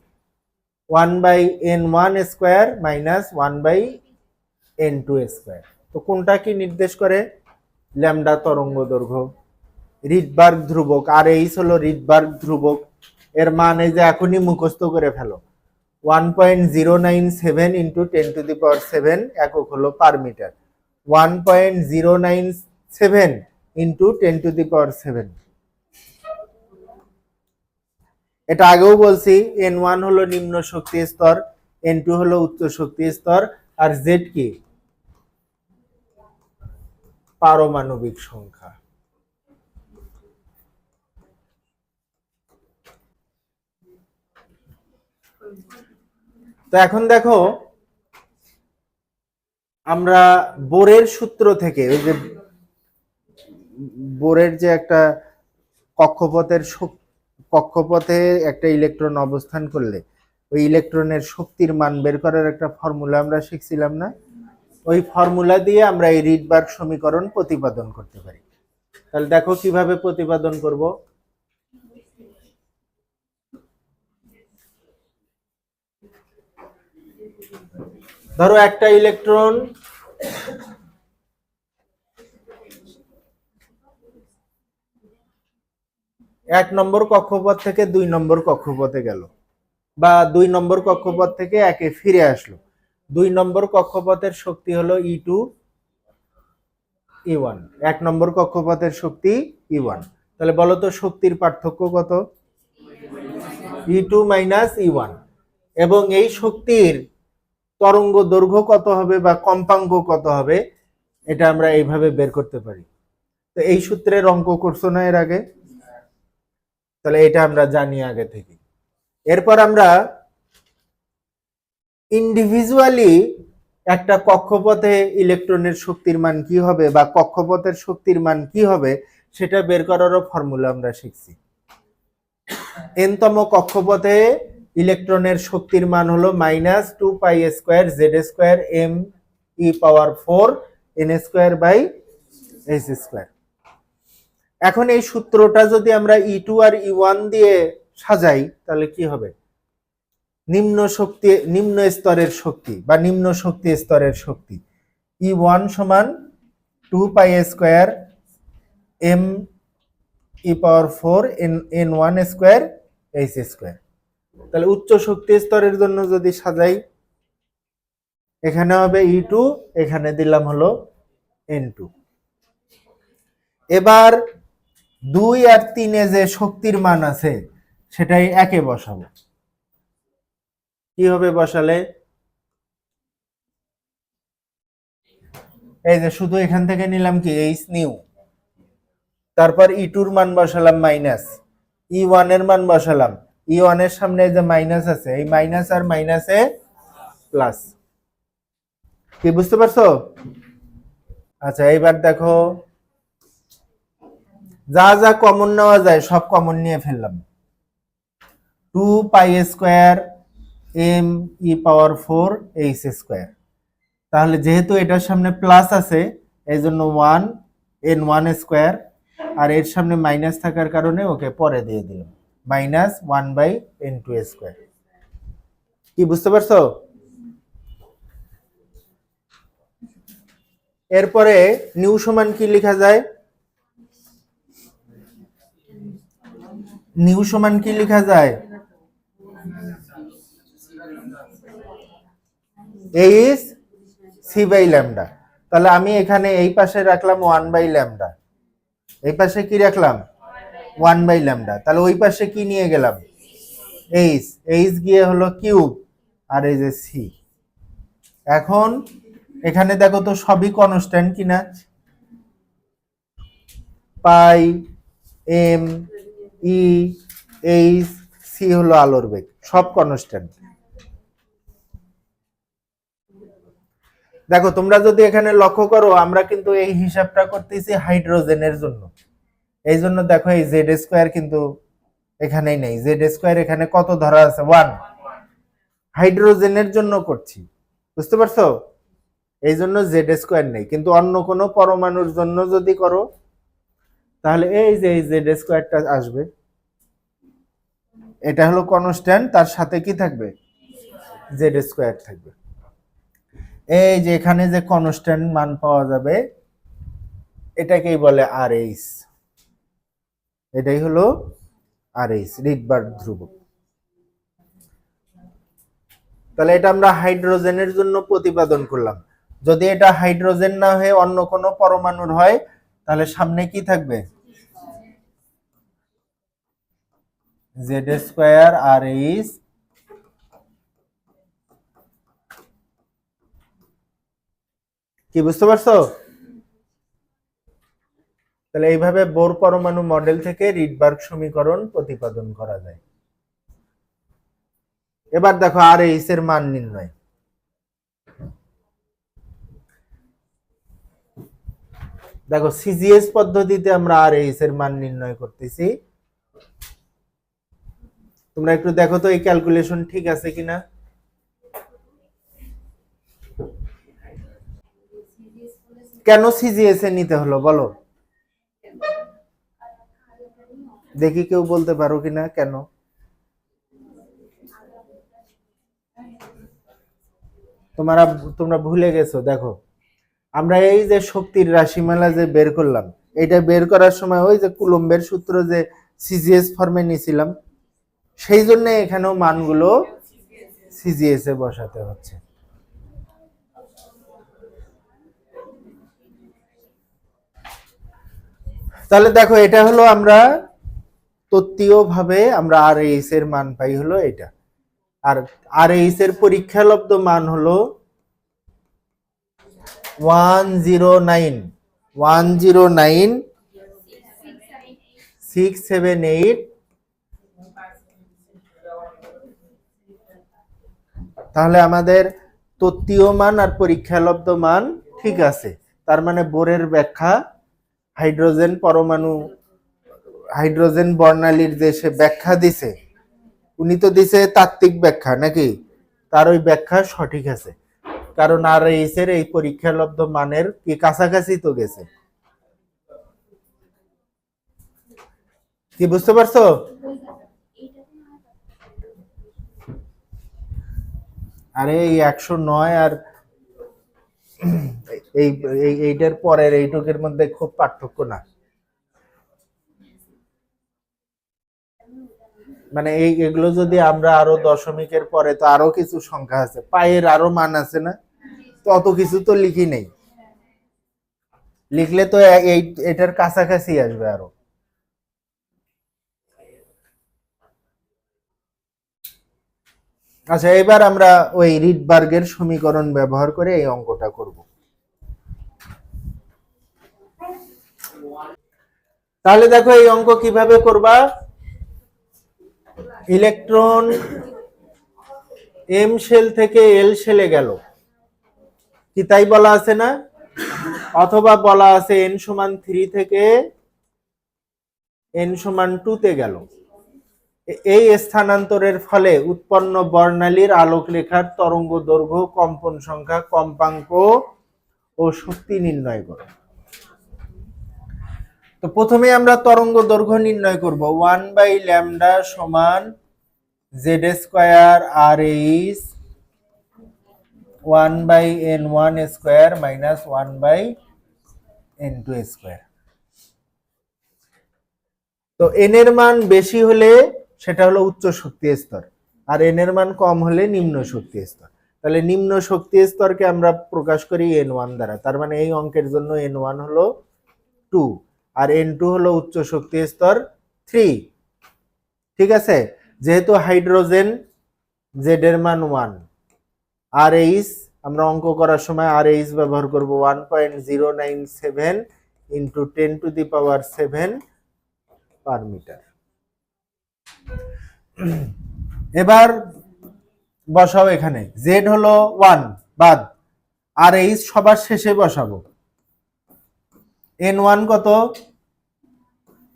[SPEAKER 1] 1/n1 square minus 1/n2 square. তো কোনটা কি নির্দেশ করে, ল্যামডা তরঙ্গ দৈর্ঘ্য, রিডবার্গ ধ্রুবক, আর এইচ হলো রিডবার্গ ধ্রুবক। এর মান এই যে এখনই মুখস্থ করে ফেলো, 1.097 ইন্টু 10⁻7 একক হলো পার মিটার, 1.097 ইন্টু 10⁻7। এটা আগেও বলছি, n1 হলো নিম্ন শক্তি স্তর, n2 হলো উচ্চ শক্তি স্তর, আর জেড কি, পারমাণবিক সংখ্যা। তো এখন দেখো আমরা বোরের সূত্র থেকে, ওই যে বোরের যে একটা কক্ষপথে একটা ইলেকট্রন অবস্থান করলে ওই ইলেকট্রনের শক্তির মান বের করার একটা ফর্মুলা আমরা শিখছিলাম না, ওই ফর্মুলা দিয়ে আমরা এই রিডবার্গ সমীকরণ প্রতিপাদন করতে পারি। তাহলে দেখো কিভাবে প্রতিপাদন করব। ধরো একটা ইলেকট্রন এক নম্বর কক্ষপথ থেকে 2 নম্বর কক্ষপথে গেল, বা 2 নম্বর কক্ষপথ থেকে একে ফিরে আসলো। 2 নম্বর কক্ষপথের শক্তি হলো E2 E1, 1 নম্বর কক্ষপথের শক্তি E1। তাহলে বলো তো শক্তির পার্থক্য কত, E2 মাইনাস E1। এবং এই শক্তির তরঙ্গ দৈর্ঘ্য কত হবে বা কম্পাঙ্ক কত হবে, এটা আমরা এইভাবে বের করতে পারি। তো এই সূত্রের অঙ্ক করছো না এর আগে, তাহলে এটা আমরা জানি আগে থেকে। এরপর আমরা ইন্ডিভিজুয়ালি একটা কক্ষপথে ইলেকট্রনের শক্তির মান কি হবে বা কক্ষপথের শক্তির মান কি হবে সেটা বের করারও ফর্মুলা আমরা শিখছি। এনতম কক্ষপথে ইলেকট্রনের শক্তির মান হলো -2π² z² m⁴ n²/h²। এখন এই সূত্রটা যদি আমরা E2 আর E1 দিয়ে সাজাই তাহলে কি হবে, নিম্ন স্তরের শক্তি বা নিম্ন শক্তি স্তরের শক্তি E1 সমান 2π² m⁴ n1² h²। তাহলে উচ্চ শক্তি স্তরের জন্য যদি সাজাই, এখানে হবে E2, এখানে দিলাম হলো N2। এবার 2 আর 3 যে শক্তির মান আছে সেটাই একে বসাবো। কি হবে বসালে, এই যে শুধু এখান থেকে নিলাম কি h নিউ, তারপর E2 এর মান বসালাম মাইনাস, E1 এর মান বসালাম, E1 এর সামনে যে মাইনাস আছে এই মাইনাস আর মাইনাসে প্লাস। কি বুঝতে পারছো? আচ্ছা এইবার দেখো যা যা কমন নেওয়া যায় সব কমন নিয়ে ফেললাম। 2 পাই স্কয়ার m e পাওয়ার 4 h স্কয়ার। তাহলে যেহেতু এটার সামনে প্লাস আছে এই জন্য 1 n1 স্কয়ার, আর এর সামনে মাইনাস থাকার কারণে ওকে পরে দিয়ে দিলাম মাইনাস 1/n2 স্কয়ার। কি বুঝতে পারছো? এরপরে নিউ সমান কি লেখা যায়? নিউ সমান কি লেখা যায়? H C by lambda. তাহলে আমি এখানে এই পাশে রাখলাম 1/λ, এই পাশে কি রাখলাম 1/λ। তাহলে ওই পাশে কি নিয়ে গেলাম এইচ, এইচ গিয়ে হলো কিউব আর এই যে সি। এখন এখানে দেখো তো সবই কনস্ট্যান্ট কিনা, পাই এম ই এইচ সি হলো আলোর বেগ, সব কনস্ট্যান্ট। দেখো তোমরা যদি এখানে লক্ষ্য করো আমরা কিন্তু এই হিসাবটা করতেছি হাইড্রোজেনের জন্য, এই জন্য দেখো এই জেড স্কোয়ার কিন্তু এখানেই নেই, জেড স্কোয়ার এখানে কত ধরা আছে 1, হাইড্রোজেনের জন্য করছি, বুঝতে পারছো? এই জন্য জেড স্কোয়ার নেই। কিন্তু অন্য কোনো পরমাণুর জন্য যদি করো তাহলে এই যে এই জেড স্কোয়ারটা আসবে, এটা হলো কনস্ট্যান্ট, তার সাথে কি থাকবে জেড স্কোয়ার থাকবে। এই যে এখানে যে কনস্ট্যান্ট মান পাওয়া যাবে এটাকেই বলে আর এইচ, এটাই হলো আর এইচ রিডবার্গ ধ্রুবক। তাহলে এটা আমরা হাইড্রোজেনের জন্য প্রতিপাদন করলাম। যদি এটা হাইড্রোজেন না হয়ে অন্য কোনো পরমাণুর হয় তাহলে সামনে কি থাকবে জেড স্কোয়ার আর এইচ কি বুঝতে পারছো? তাহলে এইভাবে বোর পরমাণু মডেল থেকে রিডবার্গ সমীকরণ প্রতিপাদন করা যায়। এবার দেখো আর এইচ এর মান নির্ণয়। দেখো সিজিএস পদ্ধতিতে আমরা আর এইচ এর মান নির্ণয় করতেছি। তোমরা একটু দেখো তো এই ক্যালকুলেশন ঠিক আছে কিনা। কেন সিজিএস এ নিতে হলো বলো দেখি, কেউ বলতে পারো কিনা কেন? তোমরা ভুলে গেছো। দেখো আমরা এই যে শক্তির রাশিমালা যে বের করলাম, এটা বের করার সময় ওই যে কুলম্বের সূত্র যে সিজিএস ফর্মে নিয়েছিলাম, সেই জন্য এখানেও মানগুলো সিজিএস এ বসাতে হচ্ছে। তাহলে দেখো এটা হলো আমরা তত্ত্বীয় ভাবে আমরা আর এইচ এর মান পাই হলো এটা, আর আর এইচ এর পরীক্ষালব্ধ মান হলো 109,678। তাহলে আমাদের তত্ত্বীয় মান আর পরীক্ষালব্ধ মান ঠিক আছে। তার মানে বোরের ব্যাখ্যা হাইড্রোজেন পরমাণু, হাইড্রোজেন বর্ণালীর যে সে ব্যাখ্যা দিছে, উনি তো দিছে তাত্ত্বিক ব্যাখ্যা নাকি, তার ওই ব্যাখ্যা সঠিক আছে, কারণ আর এইচ এর এই পরীক্ষালব্ধ মানের কি কাছাকাছি তো গেছে। কি বুঝতে পারছো? আরে এই 109 আর এইটার পরের এইটুকের মধ্যে খুব পার্থক্য না, মানে এগুলো যদি আমরা আরো দশমিকের পরে তো আরো কিছু সংখ্যা আছে, পায়ের আরো মান আছে না, তো অত কিছু তো লিখি নেই, লিখলে তো এটার কাছাকাছি আসবে আরো। আচ্ছা এবার আমরা ওই রিডবার্গের সমীকরণ ব্যবহার করে এই অঙ্কটা করব। তাহলে দেখো এই অঙ্ক কিভাবে করবা, ইলেকট্রন এম শেল থেকে এল শেলে গেল, কি তাই বলা আছে না? অথবা বলা আছে n সমান 3 থেকে n সমান 2 তে গেল। এই স্থানান্তরের ফলে উৎপন্ন বর্ণালীর আলোক রেখার তরঙ্গ দৈর্ঘ্য, কম্পন সংখ্যা, কম্পাঙ্ক ও শক্তি নির্ণয় করো। তো প্রথমে আমরা তরঙ্গ দৈর্ঘ্য নির্ণয় করব। 1/λ সমান z square R H 1/n1 square minus 1/n2 square. তো n এর মান বেশি হলে সেটা হলো উচ্চ শক্তি স্তর, আর n এর মান কম হলে নিম্ন শক্তি স্তর। তাহলে নিম্ন শক্তি স্তরকে আমরা প্রকাশ করি n1 দ্বারা। তার মানে এই অঙ্কের জন্য n1 হলো 2 আর n2 হলো উচ্চ শক্তি স্তর 3। ঠিক আছে, যেহেতু হাইড্রোজেন z এর মান 1, আর এইচ আমরা অঙ্ক করার সময় আর এইচ ব্যবহার করব 1.097 ইন্টু 10⁷ পার মিটার। এবার বসাও এখানে, জেড হলো 1 বাদ, আর এইচ সবার শেষে বসাবো। n1 কত,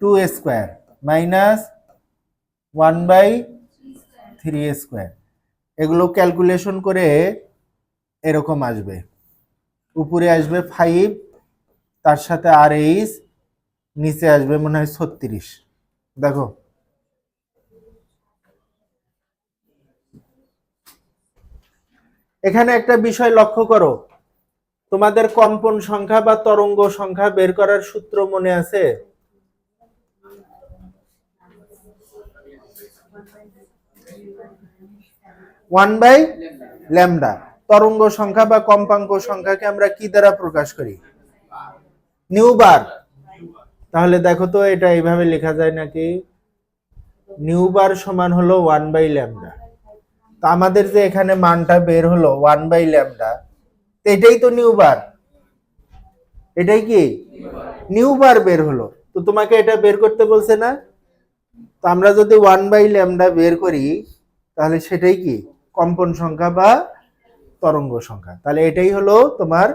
[SPEAKER 1] 2 স্কয়ার মাইনাস 1/3 স্কয়ার। এগুলো ক্যালকুলেশন করে এরকম আসবে, উপরে আসবে 5, তার সাথে আর এইচ, নিচে আসবে মনে হয় 36। দেখো এখানে একটা বিষয় লক্ষ্য করো, তোমাদের কম্পন সংখ্যা বা তরঙ্গ সংখ্যা বের করার সূত্র মনে আছে? One by lambda. তরঙ্গ সংখ্যা বা কম্পাঙ্ক সংখ্যাকে আমরা কি দ্বারা প্রকাশ করি? নিউ বার। তাহলে দেখো তো এটা এইভাবে লেখা যায় নাকি? নিউ বার সমান হলো 1/λ। তো আমাদের যে এখানে মানটা বের হলো 1/λ, এটাই তো নিউ বার। এটাই কি নিউ বার বের হলো। তো তোমাকে এটা বের করতে বলছে না? তো আমরা যদি 1/λ বের করি তাহলে সেটাই কি কম্পন সংখ্যা বা তরঙ্গ সংখ্যা। তাহলে এটাই হলো তোমার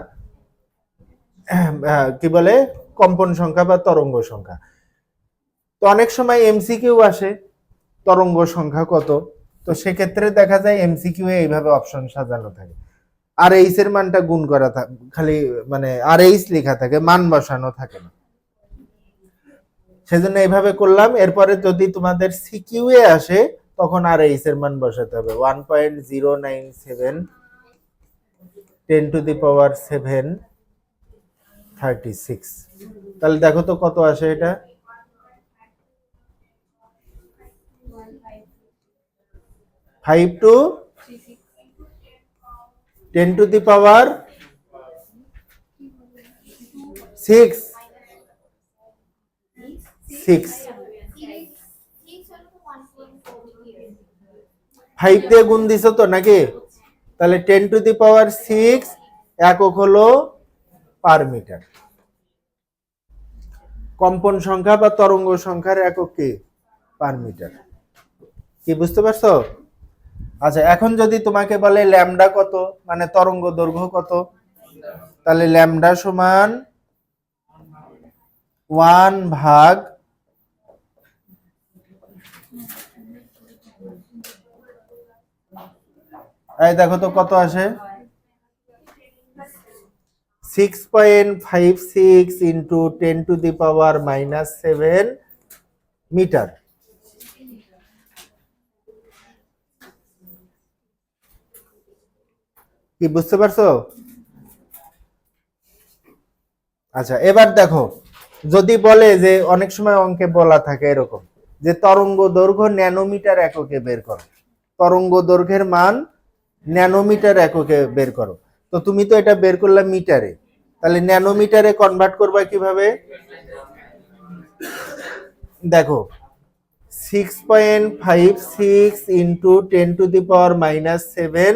[SPEAKER 1] কি বলে কম্পন সংখ্যা বা তরঙ্গ সংখ্যা। তো অনেক সময় এমসিকিউ আসে তরঙ্গ সংখ্যা কত, তো সেক্ষেত্রে দেখা যায় এমসিকিউ এ এইভাবে অপশন সাজানো থাকে, আর এইচ এর মানটা গুণ করা থাকে, খালি মানে আর এইচ লেখা থাকে, মান বসানো থাকে না। সেজন্য এইভাবে করলাম। এরপরে যদি তোমাদের সিকিউ এ আসে তখন আর এইচ এর মান বসাতে হবে 1.097 10⁻7 36। তাহলে দেখো তো কত আসে এটা, 5 to 10⁶ 6 5 দিয়ে গুণ দিছো তো নাকি? তাহলে 10⁶ একক হলো পার মিটার। কম্পন সংখ্যা বা তরঙ্গ সংখ্যার একক কি? Per metre. কি বুঝতে পারছো? আচ্ছা, এখন যদি তোমাকে বলে ল্যামডা কত, মানে তরঙ্গ দৈর্ঘ্য কত, তাহলে ল্যামডা সমান 1 ভাগ এই দেখো তো কত আসে, 6.56 ইন্টু 10⁻⁻7 মিটার। কি বুঝতে পারছো? আচ্ছা, এবার দেখো যদি বলে যে অনেক সময় অঙ্কে বলা থাকে এরকম যে তরঙ্গ দৈর্ঘ্য ন্যানোমিটার এককে বের করো, তরঙ্গ দৈর্ঘ্যের মান ন্যানোমিটার এককে বের করো। তো তুমি তো এটা বের করলে মিটারে, তাহলে ন্যানোমিটারে কনভার্ট করবা কিভাবে? দেখো 6.56 ইন্টু 10⁻⁻7,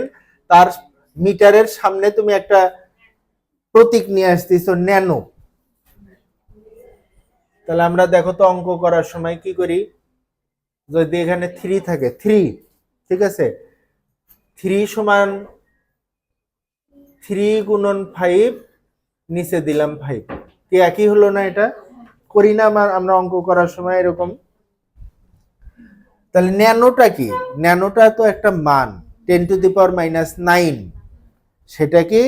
[SPEAKER 1] তার মিটারের সামনে তুমি একটা প্রতীক নিয়ে আসতেছো ন্যানো। তাহলে আমরা দেখো তো অঙ্ক করার সময় কি করি, যদি এখানে 3 থাকে 3, ঠিক আছে, 3 সমান 3 গুণন 5, নিচে দিলাম 5, কি একই হলো না? এটা করি না আমরা অঙ্ক করার সময় এরকম। তাহলে ন্যানোটা কি? ন্যানোটা তো একটা মান 10⁻⁹, সেটাকে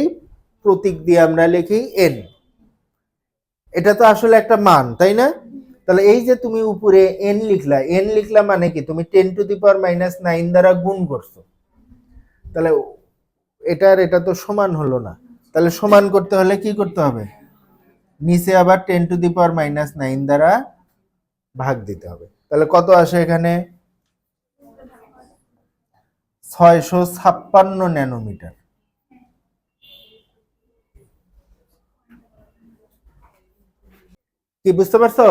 [SPEAKER 1] প্রতীক দিয়ে আমরা লিখি n। এটা তো আসলে একটা মান, তাই না? তাহলে এই যে তুমি উপরে n লিখলা মানে কি? তুমি 10⁻⁹ দ্বারা গুণ করছো। তাহলে এটা তো সমান হলো না। তাহলে সমান করতে হলে কি করতে হবে? নিচে আবার 10⁻⁹ দ্বারা ভাগ দিতে হবে। তাহলে কত আসে এখানে? 656 ন্যানোমিটার। কি বুঝতে পারছো?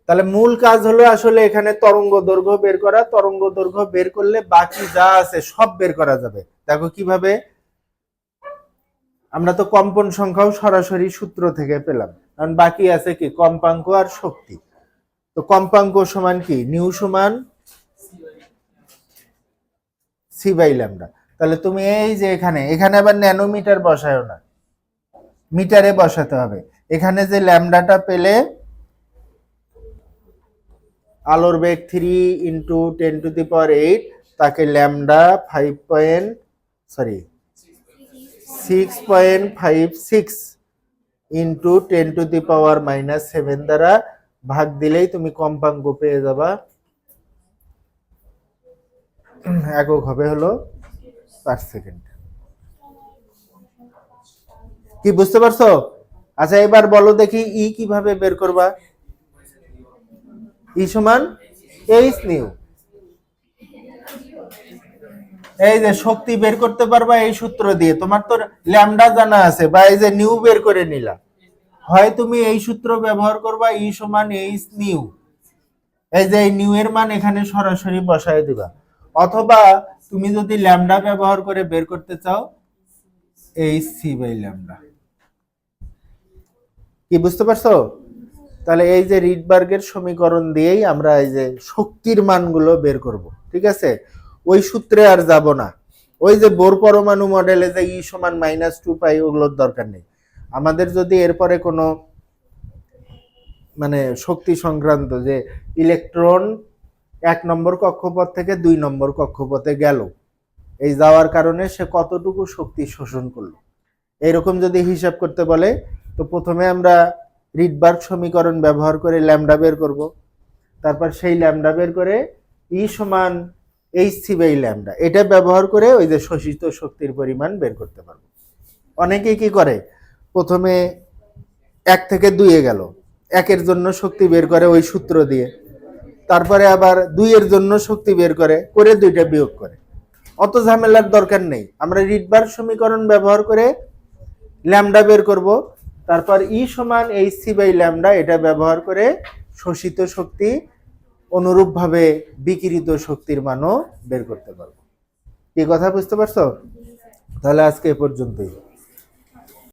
[SPEAKER 1] তাহলে মূল কাজ হলো আসলে এখানে তরঙ্গ দৈর্ঘ্য বের করা। তরঙ্গ দৈর্ঘ্য বের করলে বাকি যা আছে সব বের করা যাবে। দেখো কিভাবে, আমরা তো কম্পন সংখ্যাও সরাসরি সূত্র থেকে পেলাম, কারণ বাকি আছে কি? কম্পাঙ্ক আর শক্তি। তো কম্পাঙ্ক সমান কি? নিউ সমান c/λ। তাহলে তুমি এই যে এখানে আবার ন্যানোমিটার বসায়ও না, মিটারে বসাতে হবে। এখানে যে ল্যামডাটা পেলে, আলোর বেগ 3 × 10⁸, তাকে ল্যামডা 6.56 × 10⁻⁷ দ্বারা ভাগ দিলেই তুমি কম্পাঙ্ক পেয়ে যাবা। একক হবে হলো পার সেকেন্ড। কি বুঝতে পারছো? আচ্ছা এবার বলো দেখি ই কিভাবে বের করবা? ই সমান h নিউ। এই যে শক্তি বের করতে পারবা এই সূত্র দিয়ে। তোমার তো ল্যামডা জানা আছে, বা এই যে নিউ বের করে নিলা, হয় তুমি এই সূত্র ব্যবহার করবা, ই সমান h নিউ। এই যে এই নিউ এর মান এখানে সরাসরি বসায় দিবা, অথবা তুমি যদি ল্যামডা ব্যবহার করে বের করতে চাও, hc/λ। কি বুঝতে পারছো? তাহলে এই যে রিডবার্গের সমীকরণ দিয়েই আমরা এই যে শক্তির মানগুলো বের করব, ঠিক আছে? ওই সূত্রে আর যাব না। ওই যে বোর পরমাণু মডেলে যে ই সমান -2π, ওগুলোর দরকার নেই আমাদের। যদি এরপরে কোনো মানে শক্তি সংক্রান্ত, যে ইলেকট্রন 1 নম্বর কক্ষপথ থেকে 2 নম্বর কক্ষপথে গেল, এই যাওয়ার কারণে সে কতটুকু শক্তি শোষণ করলো, এইরকম যদি হিসাব করতে বলে, তো প্রথমে আমরা রিডবার্গ সমীকরণ ব্যবহার করে ল্যামডা বের করব। তারপর সেই ল্যামডা বের করে ই সমান hc/λ, এটা ব্যবহার করে ওই যে শোষিত শক্তির পরিমাণ বের করতে পারবো। অনেকেই কি করে, প্রথমে 1 থেকে 2 এ গেল, 1 এর জন্য শক্তি বের করে ওই সূত্র দিয়ে, তারপরে আবার 2 এর জন্য শক্তি বের করে 2টা বিয়োগ করে। অত ঝামেলার দরকার নেই। আমরা রিডবার্গ সমীকরণ ব্যবহার করে ল্যামডা বের করব, তারপর ই সমান hc/λ, এটা ব্যবহার করে শোষিত শক্তি, অনুরূপভাবে বিকিরিত শক্তির মানও বের করতে পারবো। কি কথা বুঝতে পারছো? তাহলে আজকে এ পর্যন্তই।